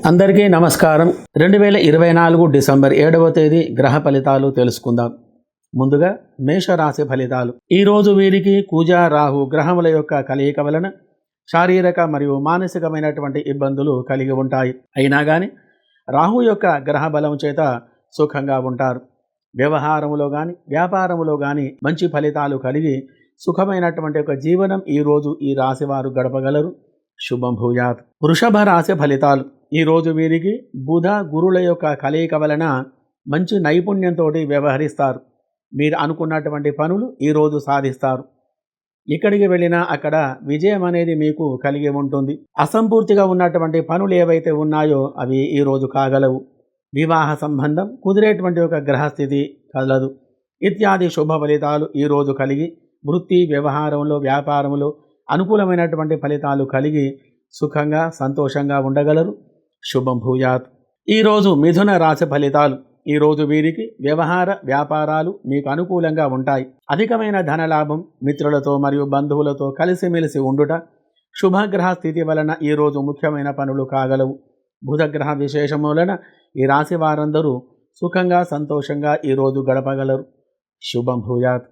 అందరికీ నమస్కారం. 2024 డిసెంబర్ 7వ తేదీ గ్రహ ఫలితాలు తెలుసుకుందాం. ముందుగా మేషరాశి ఫలితాలు. ఈరోజు వీరికి కుజ రాహు గ్రహముల యొక్క కలయిక వలన శారీరక మరియు మానసికమైనటువంటి ఇబ్బందులు కలిగి ఉంటాయి. అయినా కానీ రాహు యొక్క గ్రహ బలం చేత సుఖంగా ఉంటారు. వ్యవహారములో కానీ వ్యాపారములో కానీ మంచి ఫలితాలు కలిగి సుఖమైనటువంటి ఒక జీవనం ఈరోజు ఈ రాశి వారు గడపగలరు. శుభం భూయాత్. వృషభ రాశి ఫలితాలు. ఈరోజు వీరికి బుధ గురుల యొక్క కలయిక వలన మంచి నైపుణ్యంతో వ్యవహరిస్తారు. మీరు అనుకున్నటువంటి పనులు ఈరోజు సాధిస్తారు. ఎక్కడికి వెళ్ళినా అక్కడ విజయం అనేది మీకు కలిగి ఉంటుంది. అసంపూర్తిగా ఉన్నటువంటి పనులు ఏవైతే ఉన్నాయో అవి ఈరోజు కాగలవు. వివాహ సంబంధం కుదిరేటువంటి ఒక గ్రహస్థితి కలదు ఇత్యాది శుభ ఫలితాలు ఈరోజు కలిగి వృత్తి వ్యవహారంలో వ్యాపారంలో అనుకూలమైనటువంటి ఫలితాలు కలిగి సుఖంగా సంతోషంగా ఉండగలరు. శుభం భూయాత్. ఈరోజు మిథున రాశి ఫలితాలు. ఈరోజు వీరికి వ్యవహార వ్యాపారాలు మీకు అనుకూలంగా ఉంటాయి. అధికమైన ధనలాభం, మిత్రులతో మరియు బంధువులతో కలిసిమెలిసి ఉండుట, శుభగ్రహ స్థితి వలన ఈరోజు ముఖ్యమైన పనులు కాగలవు. బుధగ్రహ విశేషం వలన ఈ రాశి వారందరూ సుఖంగా సంతోషంగా ఈరోజు గడపగలరు. శుభం భూయాత్.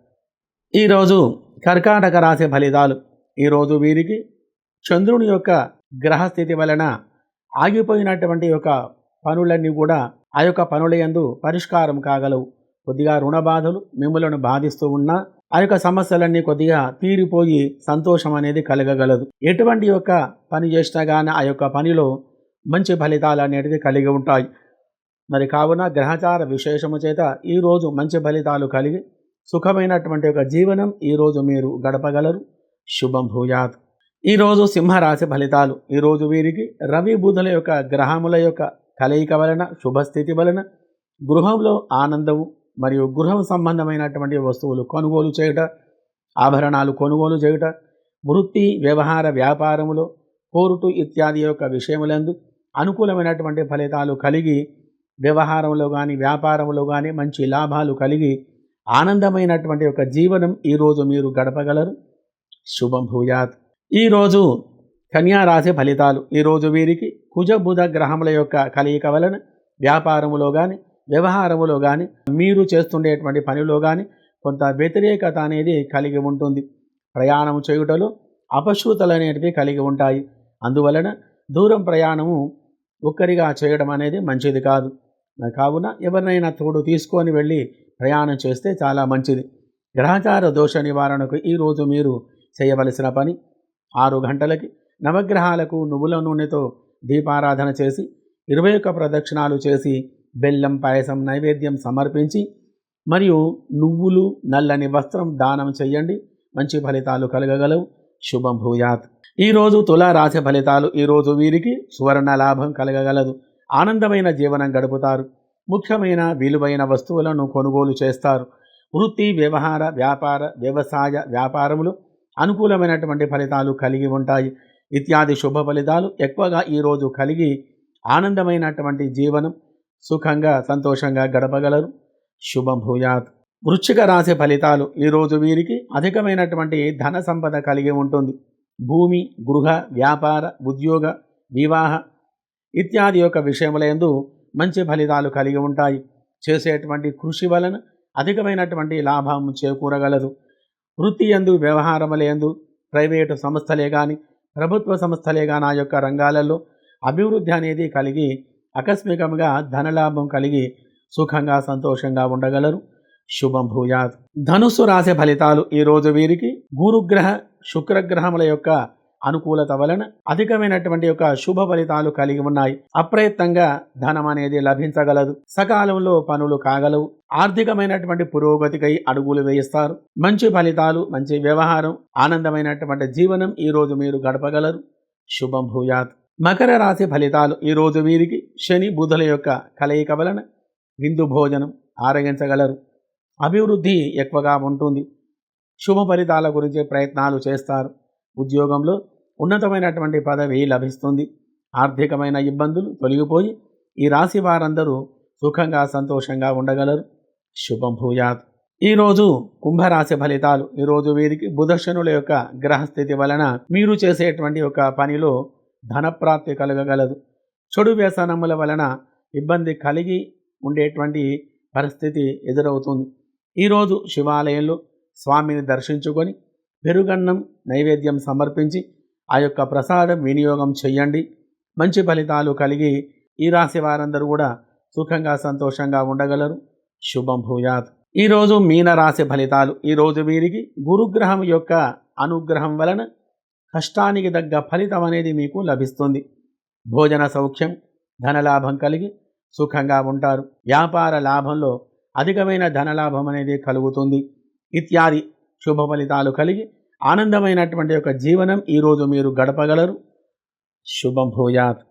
ఈరోజు కర్కాటక రాశి ఫలితాలు. ఈరోజు వీరికి చంద్రుని యొక్క గ్రహస్థితి వలన ఆగిపోయినటువంటి యొక్క పనులన్నీ కూడా ఆ యొక్క పనుల యందు పరిష్కారం కాగలవు. కొద్దిగా రుణ బాధలు మిమ్మలను బాధిస్తూ ఉన్నా ఆ యొక్క సమస్యలన్నీ కొద్దిగా తీరిపోయి సంతోషం అనేది కలగగలదు. ఎటువంటి యొక్క పని చేసినా కానీ ఆ యొక్క పనిలో మంచి ఫలితాలు అనేటివి కలిగి ఉంటాయి. మరి కావున గ్రహచార విశేషము చేత ఈరోజు మంచి ఫలితాలు కలిగి సుఖమైనటువంటి ఒక జీవనం ఈరోజు మీరు గడపగలరు. శుభం భూయాత్. ఈరోజు సింహరాశి ఫలితాలు. ఈరోజు వీరికి రవి బుధుల యొక్క గ్రహముల యొక్క కలయిక వలన శుభస్థితి వలన గృహంలో ఆనందము మరియు గృహం సంబంధమైనటువంటి వస్తువులు కొనుగోలు చేయుట, ఆభరణాలు కొనుగోలు చేయుట, వృత్తి వ్యవహార వ్యాపారములో కోర్టు ఇత్యాది యొక్క విషయములందు అనుకూలమైనటువంటి ఫలితాలు కలిగి వ్యవహారంలో కానీ వ్యాపారంలో కానీ మంచి లాభాలు కలిగి ఆనందమైనటువంటి ఒక జీవనం ఈరోజు మీరు గడపగలరు. శుభం భూయాత్. ఈరోజు కన్యా రాశి ఫలితాలు. ఈరోజు వీరికి కుజ బుధ గ్రహముల యొక్క కలయిక వలన వ్యాపారములో కానీ వ్యవహారములో కానీ మీరు చేస్తుండేటువంటి పనిలో కానీ కొంత వ్యతిరేకత అనేది కలిగి ఉంటుంది. ప్రయాణం చేయుటలో అపశృతులు అనేటివి కలిగి ఉంటాయి. అందువలన దూరం ప్రయాణము ఒక్కరిగా చేయడం అనేది మంచిది కాదు. కావున ఎవరినైనా తోడు తీసుకొని వెళ్ళి ప్రయాణం చేస్తే చాలా మంచిది. గ్రహచార దోష నివారణకు ఈరోజు మీరు చేయవలసిన పని 6 గంటలకి నవగ్రహాలకు నువ్వుల నూనెతో దీపారాధన చేసి 21 ప్రదక్షిణాలు చేసి బెల్లం పాయసం నైవేద్యం సమర్పించి మరియు నువ్వులు నల్లని వస్త్రం దానం చేయండి. మంచి ఫలితాలు కలగగలవు. శుభం భూయాత్. ఈరోజు తులారాశి ఫలితాలు. ఈరోజు వీరికి సువర్ణ లాభం కలగగలదు. ఆనందమైన జీవనం గడుపుతారు. ముఖ్యమైన విలువైన వస్తువులను కొనుగోలు చేస్తారు. వృత్తి వ్యవహార వ్యాపార వ్యవసాయ వ్యాపారములు అనుకూలమైనటువంటి ఫలితాలు కలిగి ఉంటాయి. ఇత్యాది శుభ ఫలితాలు ఎక్కువగా ఈరోజు కలిగి ఆనందమైనటువంటి జీవనం సుఖంగా సంతోషంగా గడపగలరు. శుభం భూయాత్. వృశ్చిక రాశి ఫలితాలు. ఈరోజు వీరికి అధికమైనటువంటి ధన సంపద కలిగి ఉంటుంది. భూమి గృహ వ్యాపార ఉద్యోగ వివాహ ఇత్యాది యొక్క విషయములందు మంచి ఫలితాలు కలిగి ఉంటాయి. చేసేటువంటి కృషి వలన అధికమైనటువంటి లాభం చేకూరగలదు. వృత్తి యందు వ్యవహారములందు ప్రైవేటు సంస్థలే కానీ ప్రభుత్వ సంస్థలే కానీ ఆ యొక్క రంగాలలో అభివృద్ధి అనేది కలిగి ఆకస్మికంగా ధనలాభం కలిగి సుఖంగా సంతోషంగా ఉండగలరు. శుభం భూయాత్. ధనుస్సు రాశి ఫలితాలు. ఈరోజు వీరికి గురుగ్రహ శుక్రగ్రహముల యొక్క అనుకూలత వలన అధికమైనటువంటి యొక్క శుభ ఫలితాలు కలిగి ఉన్నాయి. అప్రయత్నంగా ధనం అనేది లభించగలదు. సకాలంలో పనులు కాగలవు. ఆర్థికమైనటువంటి పురోగతికై అడుగులు వేయిస్తారు. మంచి ఫలితాలు మంచి వ్యవహారం ఆనందమైనటువంటి జీవనం ఈరోజు మీరు గడపగలరు. శుభం భూయాత్. మకర రాశి ఫలితాలు. ఈరోజు వీరికి శని బుధుల యొక్క కలయిక వలన విందు భోజనం ఆరగించగలరు. అభివృద్ధి ఎక్కువగా ఉంటుంది. శుభ ఫలితాల గురించి ప్రయత్నాలు చేస్తారు. ఉద్యోగంలో ఉన్నతమైనటువంటి పదవి లభిస్తుంది. ఆర్థికమైన ఇబ్బందులు తొలగిపోయి ఈ రాశి వారందరూ సుఖంగా సంతోషంగా ఉండగలరు. శుభం భూయాత్. ఈరోజు కుంభరాశి ఫలితాలు. ఈరోజు వీరికి బుధశనుల యొక్క గ్రహస్థితి వలన మీరు చేసేటువంటి ఒక పనిలో ధనప్రాప్తి కలగగలదు. చెడు వ్యసనముల వలన ఇబ్బంది కలిగి ఉండేటువంటి పరిస్థితి ఎదురవుతుంది. ఈరోజు శివాలయంలో స్వామిని దర్శించుకొని పెరుగన్నం నైవేద్యం సమర్పించి ఆ యొక్క ప్రసాదం వినియోగం చెయ్యండి. మంచి ఫలితాలు కలిగి ఈ రాశి వారందరూ కూడా సుఖంగా సంతోషంగా ఉండగలరు. శుభం భూయాత్. ఈరోజు మీనరాశి ఫలితాలు. ఈరోజు వీరికి గురుగ్రహం యొక్క అనుగ్రహం వలన కష్టానికి తగ్గ ఫలితం అనేది మీకు లభిస్తుంది. భోజన సౌఖ్యం, ధనలాభం కలిగి సుఖంగా ఉంటారు. వ్యాపార లాభంలో అధికమైన ధనలాభం అనేది కలుగుతుంది. ఇత్యాది శుభ ఫలితాలు కలిగి ఆనందమైనటువంటి యొక్క జీవనం ఈరోజు మీరు గడపగలరు. శుభం భూయాత్.